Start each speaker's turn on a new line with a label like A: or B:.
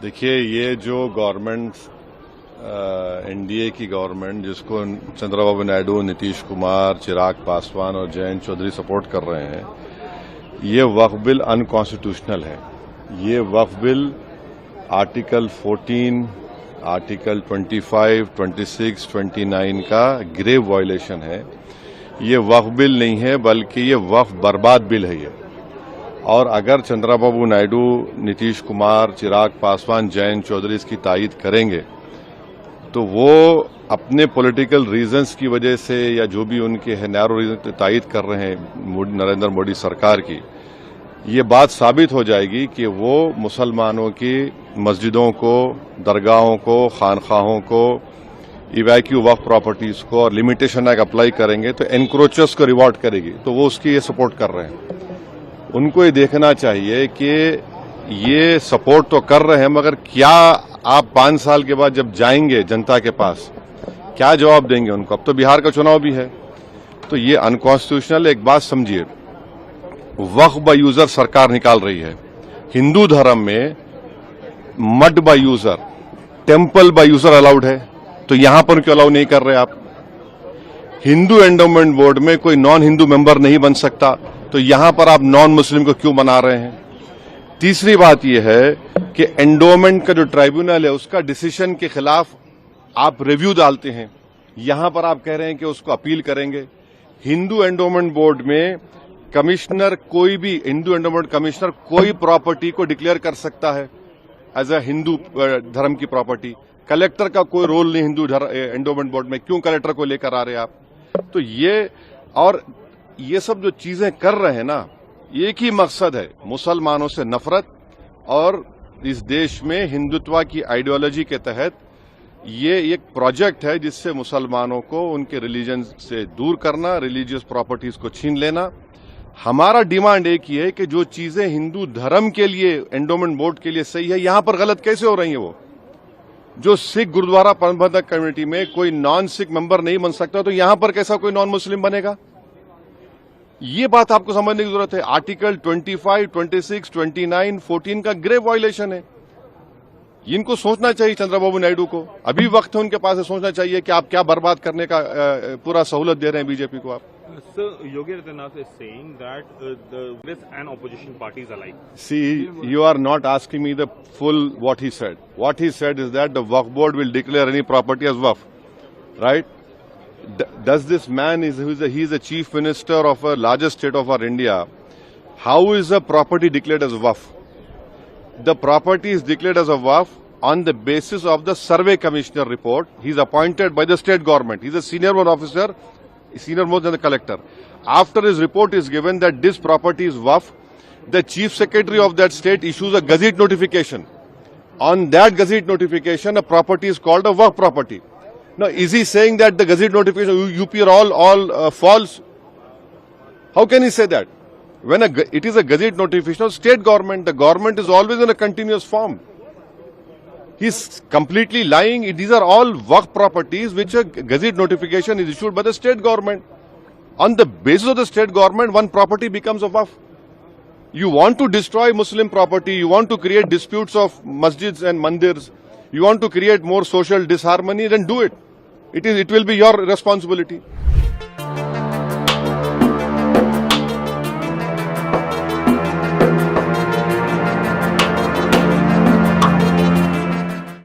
A: देखिए, ये जो गवर्नमेंट एनडीए की गवर्नमेंट जिसको चंद्रबाबू नायडू, नीतीश कुमार, चिराग पासवान और जयंत चौधरी सपोर्ट कर रहे हैं, ये वक्फ बिल अनकॉन्स्टिट्यूशनल है। ये वक्फ बिल आर्टिकल 14, आर्टिकल 25, 26, 29 का ग्रेव वायलेशन है। ये वक्फ बिल नहीं है, बल्कि ये वक्फ बर्बाद बिल है ये। और अगर चंद्रबाबू नायडू, नीतीश कुमार, चिराग पासवान, जयंत चौधरी इसकी तायीद करेंगे तो वो अपने पॉलिटिकल रीजंस की वजह से या जो भी उनके है नैरो रीजन तायीद कर रहे हैं नरेंद्र मोदी सरकार की, ये बात साबित हो जाएगी कि वो मुसलमानों की मस्जिदों को, दरगाहों को, खानखाहों को, इवैक्यू वक्फ प्रॉपर्टीज को और लिमिटेशन एक्ट अप्लाई करेंगे तो एनक्रोचर्स को रिवॉर्ड करेगी, तो वो उसकी ये सपोर्ट कर रहे हैं। उनको ये देखना चाहिए कि ये सपोर्ट तो कर रहे हैं, मगर क्या आप 5 साल के बाद जब जाएंगे जनता के पास, क्या जवाब देंगे उनको? अब तो बिहार का चुनाव भी है, तो ये अनकॉन्स्टिट्यूशनल। एक बात समझिए, वक्फ बाय यूजर सरकार निकाल रही है। हिंदू धर्म में mud by user, temple by user allowed है, तो यहां पर क्यों अलाउ नहीं कर रहे आप? हिंदू एंडोमेंट बोर्ड में कोई नॉन हिंदू मेंबर नहीं बन सकता, तो यहां पर आप नॉन मुस्लिम को क्यों बना रहे हैं? तीसरी बात यह है कि एंडोमेंट का जो ट्राइब्यूनल है उसका डिसीजन के खिलाफ आप रिव्यू डालते हैं, यहां पर आप कह रहे हैं कि उसको अपील करेंगे। हिंदू एंडोमेंट बोर्ड में कमिश्नर, कोई भी हिंदू एंडोमेंट कमिश्नर कोई प्रॉपर्टी को डिक्लेयर कर सकता है एज अ हिंदू धर्म की प्रॉपर्टी। कलेक्टर का कोई रोल नहीं हिंदू एंडोमेंट बोर्ड में, क्यों कलेक्टर को लेकर आ रहे हैं आप? तो ये सब जो चीजें कर रहे हैं ना, एक ही मकसद है, मुसलमानों से नफरत और इस देश में हिंदुत्व की आइडियोलॉजी के तहत ये एक प्रोजेक्ट है जिससे मुसलमानों को उनके रिलीजन से दूर करना, रिलीजियस प्रॉपर्टीज को छीन लेना। हमारा डिमांड एक ही है कि जो चीजें हिंदू धर्म के लिए, एंडोमेंट बोर्ड के लिए सही है, यहां पर गलत कैसे हो रही है? वो जो सिख गुरुद्वारा प्रबंधक कमेटी में कोई नॉन सिख मेंबर नहीं बन सकता, तो यहां पर कैसा कोई नॉन मुस्लिम बनेगा? ये बात आपको समझने की जरूरत है। आर्टिकल 25, 26, 29, 14 का ग्रेव वायलेशन है। इनको सोचना चाहिए चंद्रबाबू नायडू को, अभी वक्त है उनके पास सोचना चाहिए कि आप क्या बर्बाद करने का पूरा सहूलत दे रहे हैं बीजेपी को आप।
B: Sir, Yogi Adityanath is saying that the Congress and opposition parties alike.
A: See, you are not asking me the full what he said. What he said is that the Waqf board will declare any property as Waqf, right? Does this man he is the chief minister of a largest state of our India? How is a property declared as Waqf? The property is declared as a Waqf on the basis of the survey commissioner report. He is appointed by the state government. He is a senior one officer, senior more than the collector. After his report is given that this property is Waqf, the chief secretary of that state issues a gazette notification. On that gazette notification, a property is called a Waqf property. Now, is he saying that the gazette notification UP are all false? How can he say that? When it is a gazette notification of state government, the government is always in a continuous form. He's completely lying. These are all Waqf properties which a gazette notification is issued by the state government. On the basis of the state government, one property becomes a Waqf. You want to destroy Muslim property, you want to create disputes of masjids and mandirs, you want to create more social disharmony, then do it. It will be your responsibility.